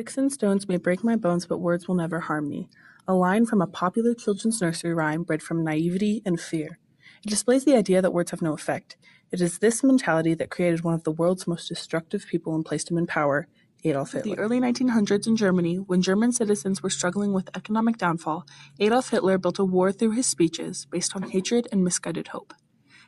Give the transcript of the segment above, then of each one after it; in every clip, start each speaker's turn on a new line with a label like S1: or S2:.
S1: Sticks and stones may break my bones, but words will never harm me. A line from a popular children's nursery rhyme bred from naivety and fear. It displays the idea that words have no effect. It is this mentality that created one of the world's most destructive people and placed him in power, Adolf Hitler. In the early 1900s in Germany, when German citizens were struggling with economic downfall, Adolf Hitler built a war through his speeches based on hatred and misguided hope.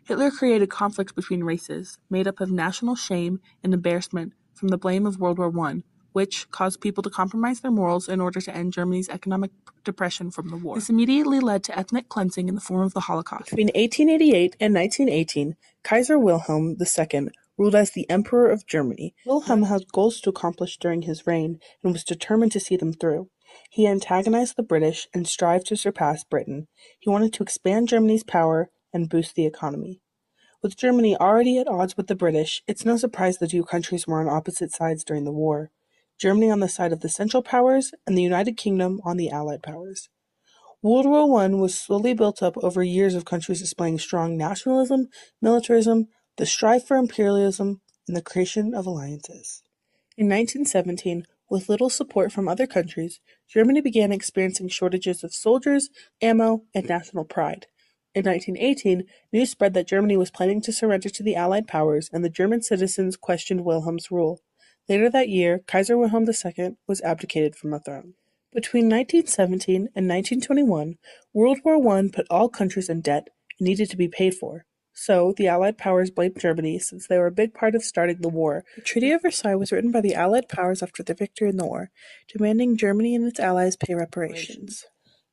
S1: Hitler created conflicts between races, made up of national shame and embarrassment from the blame of World War I, which caused people to compromise their morals in order to end Germany's economic depression from the war. This immediately led to ethnic cleansing in the form of the Holocaust. Between 1888 and 1918, Kaiser Wilhelm II ruled as the Emperor of Germany. Wilhelm had goals to accomplish during his reign and was determined to see them through. He antagonized the British and strived to surpass Britain. He wanted to expand Germany's power and boost the economy. With Germany already at odds with the British, it's no surprise the two countries were on opposite sides during the war. Germany on the side of the Central Powers and the United Kingdom on the Allied Powers. World War I was slowly built up over years of countries displaying strong nationalism, militarism, the strive for imperialism, and the creation of alliances. In 1917, with little support from other countries, Germany began experiencing shortages of soldiers, ammo, and national pride. In 1918, news spread that Germany was planning to surrender to the Allied powers, and the German citizens questioned Wilhelm's rule. Later that year, Kaiser Wilhelm II was abdicated from the throne. Between 1917 and 1921, World War I put all countries in debt and needed to be paid for. So, the Allied powers blamed Germany since they were a big part of starting the war. The Treaty of Versailles was written by the Allied powers after their victory in the war, demanding Germany and its allies pay reparations.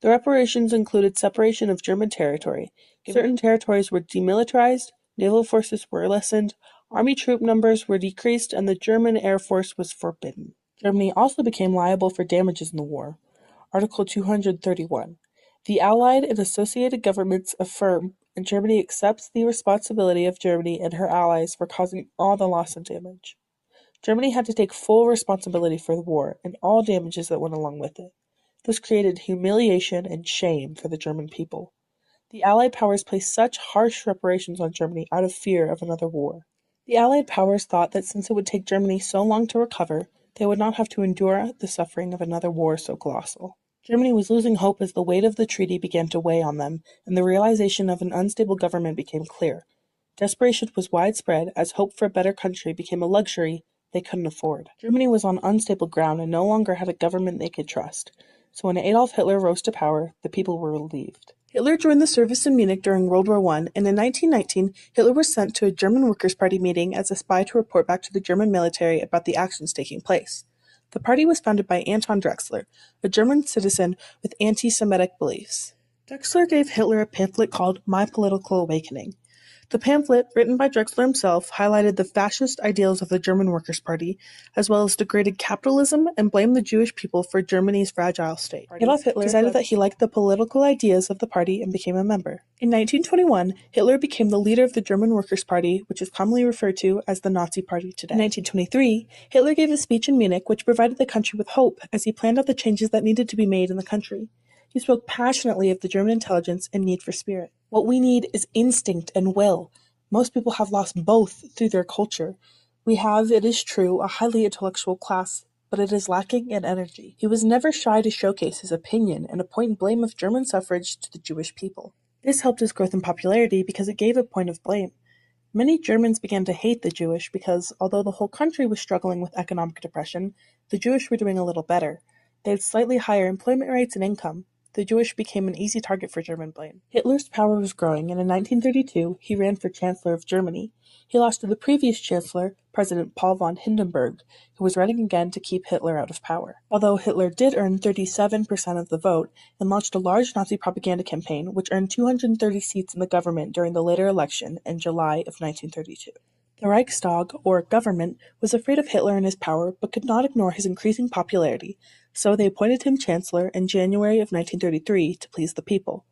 S1: The reparations included separation of German territory. Certain territories were demilitarized, naval forces were lessened, army troop numbers were decreased, and the German Air Force was forbidden. Germany also became liable for damages in the war. Article 231. The Allied and associated governments affirm, and Germany accepts the responsibility of Germany and her allies for causing all the loss and damage. Germany had to take full responsibility for the war and all damages that went along with it. This created humiliation and shame for the German people. The Allied powers placed such harsh reparations on Germany out of fear of another war. The Allied powers thought that since it would take Germany so long to recover, they would not have to endure the suffering of another war so colossal. Germany was losing hope as the weight of the treaty began to weigh on them, and the realization of an unstable government became clear. Desperation was widespread as hope for a better country became a luxury they couldn't afford. Germany was on unstable ground and no longer had a government they could trust. So when Adolf Hitler rose to power, the people were relieved. Hitler joined the service in Munich during World War I, and in 1919, Hitler was sent to a German Workers' Party meeting as a spy to report back to the German military about the actions taking place. The party was founded by Anton Drexler, a German citizen with anti-Semitic beliefs. Drexler gave Hitler a pamphlet called My Political Awakening. The pamphlet, written by Drexler himself, highlighted the fascist ideals of the German Workers' Party, as well as degraded capitalism and blamed the Jewish people for Germany's fragile state. Adolf Hitler decided that he liked the political ideas of the party and became a member. In 1921, Hitler became the leader of the German Workers' Party, which is commonly referred to as the Nazi Party today. In 1923, Hitler gave a speech in Munich which provided the country with hope as he planned out the changes that needed to be made in the country. He spoke passionately of the German intelligence and need for spirit. What we need is instinct and will. Most people have lost both through their culture. We have, it is true, a highly intellectual class, but it is lacking in energy. He was never shy to showcase his opinion and point blame of German suffrage to the Jewish people. This helped his growth in popularity because it gave a point of blame. Many Germans began to hate the Jewish because, although the whole country was struggling with economic depression, the Jewish were doing a little better. They had slightly higher employment rates and income. The Jewish became an easy target for German blame. Hitler's power was growing, and in 1932, he ran for Chancellor of Germany. He lost to the previous Chancellor, President Paul von Hindenburg, who was running again to keep Hitler out of power. Although Hitler did earn 37% of the vote and launched a large Nazi propaganda campaign, which earned 230 seats in the government during the later election in July of 1932. The Reichstag, or government, was afraid of Hitler and his power, but could not ignore his increasing popularity, so they appointed him Chancellor in January of 1933 to please the people.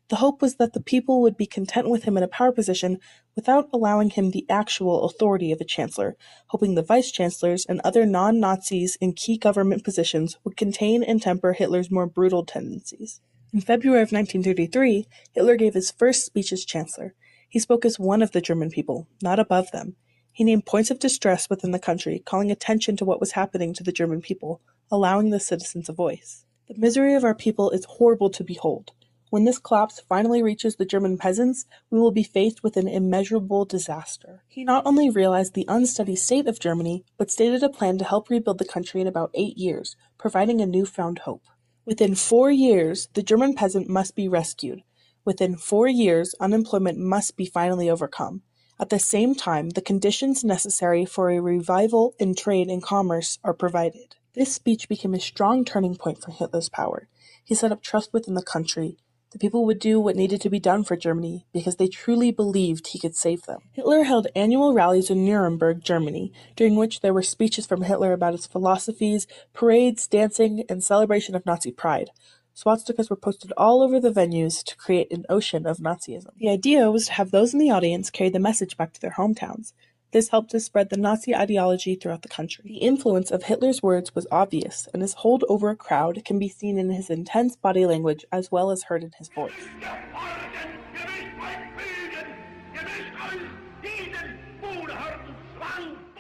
S1: The hope was that the people would be content with him in a power position without allowing him the actual authority of a chancellor, hoping the vice-chancellors and other non-Nazis in key government positions would contain and temper Hitler's more brutal tendencies. In February of 1933, Hitler gave his first speech as chancellor. He spoke as one of the German people, not above them. He named points of distress within the country, calling attention to what was happening to the German people, allowing the citizens a voice. The misery of our people is horrible to behold. When this collapse finally reaches the German peasants, we will be faced with an immeasurable disaster. He not only realized the unsteady state of Germany, but stated a plan to help rebuild the country in about 8 years, providing a newfound hope. Within 4 years, the German peasant must be rescued. Within 4 years, unemployment must be finally overcome. At the same time, the conditions necessary for a revival in trade and commerce are provided. This speech became a strong turning point for Hitler's power. He set up trust within the country. The people would do what needed to be done for Germany because they truly believed he could save them. Hitler held annual rallies in Nuremberg, Germany, during which there were speeches from Hitler about his philosophies, parades, dancing, and celebration of Nazi pride. Swastikas were posted all over the venues to create an ocean of Nazism. The idea was to have those in the audience carry the message back to their hometowns. This helped to spread the Nazi ideology throughout the country. The influence of Hitler's words was obvious, and his hold over a crowd can be seen in his intense body language as well as heard in his voice.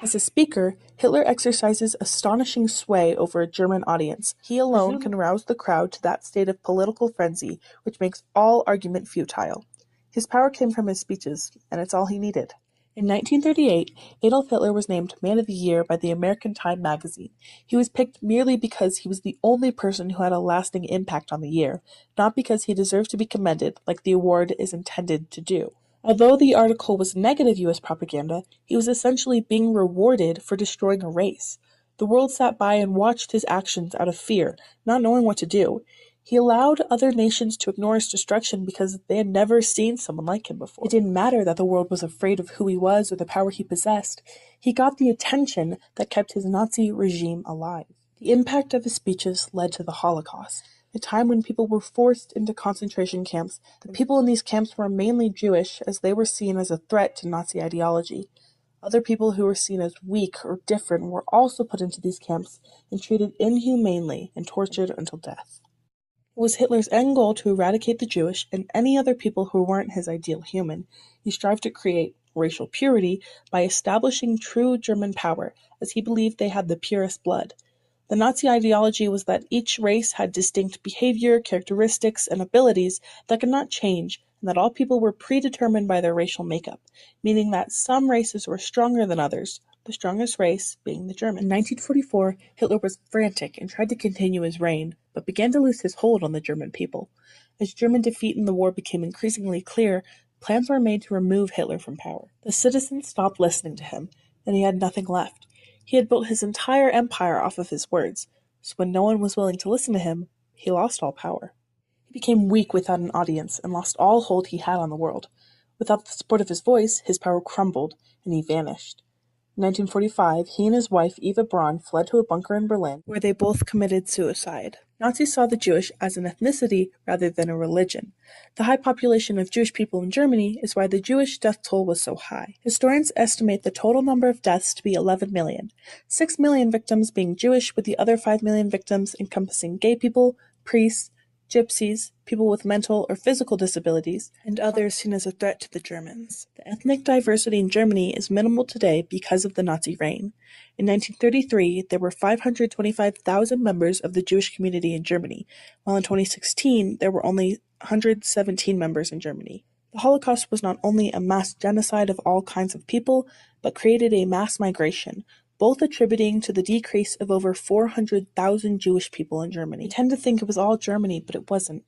S1: As a speaker, Hitler exercises astonishing sway over a German audience. He alone can rouse the crowd to that state of political frenzy, which makes all argument futile. His power came from his speeches, and it's all he needed. In 1938, Adolf Hitler was named Man of the Year by the American Time magazine. He was picked merely because he was the only person who had a lasting impact on the year, not because he deserved to be commended like the award is intended to do. Although the article was negative U.S. propaganda, he was essentially being rewarded for destroying a race. The world sat by and watched his actions out of fear, not knowing what to do. He allowed other nations to ignore his destruction because they had never seen someone like him before. It didn't matter that the world was afraid of who he was or the power he possessed. He got the attention that kept his Nazi regime alive. The impact of his speeches led to the Holocaust, a time when people were forced into concentration camps. The people in these camps were mainly Jewish, as they were seen as a threat to Nazi ideology. Other people who were seen as weak or different were also put into these camps and treated inhumanely and tortured until death. It was Hitler's end goal to eradicate the Jewish and any other people who weren't his ideal human. He strived to create racial purity by establishing true German power, as he believed they had the purest blood. The Nazi ideology was that each race had distinct behavior, characteristics, and abilities that could not change, and that all people were predetermined by their racial makeup, meaning that some races were stronger than others, the strongest race being the German. In 1944, Hitler was frantic and tried to continue his reign, but began to lose his hold on the German people. As German defeat in the war became increasingly clear, plans were made to remove Hitler from power. The citizens stopped listening to him, and he had nothing left. He had built his entire empire off of his words, so when no one was willing to listen to him, he lost all power. He became weak without an audience and lost all hold he had on the world. Without the support of his voice, his power crumbled, and he vanished. In 1945, he and his wife Eva Braun fled to a bunker in Berlin, where they both committed suicide. Nazis saw the Jewish as an ethnicity rather than a religion. The high population of Jewish people in Germany is why the Jewish death toll was so high. Historians estimate the total number of deaths to be 11 million, 6 million victims being Jewish, with the other 5 million victims encompassing gay people, priests, gypsies, people with mental or physical disabilities, and others seen as a threat to the Germans. The ethnic diversity in Germany is minimal today because of the Nazi reign. In 1933, there were 525,000 members of the Jewish community in Germany, while in 2016, there were only 117 members in Germany. The Holocaust was not only a mass genocide of all kinds of people, but created a mass migration, both attributing to the decrease of over 400,000 Jewish people in Germany. We tend to think it was all Germany, but it wasn't.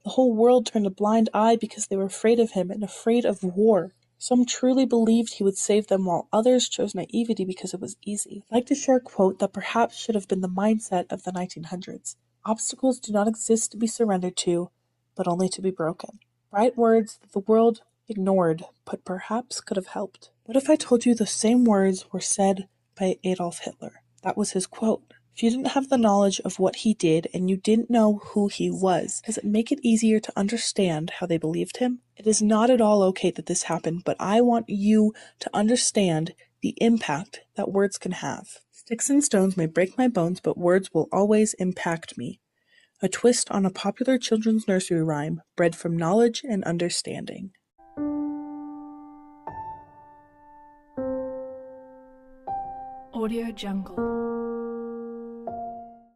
S1: The whole world turned a blind eye because they were afraid of him and afraid of war. Some truly believed he would save them, while others chose naivety because it was easy. I'd like to share a quote that perhaps should have been the mindset of the 1900s. Obstacles do not exist to be surrendered to, but only to be broken. Bright words that the world ignored, but perhaps could have helped. What if I told you the same words were said by Adolf Hitler? That was his quote. If you didn't have the knowledge of what he did and you didn't know who he was, does it make it easier to understand how they believed him? It is not at all okay that this happened, but I want you to understand the impact that words can have. Sticks and stones may break my bones, but words will always impact me. A twist on a popular children's nursery rhyme bred from knowledge and understanding.
S2: Audio Jungle.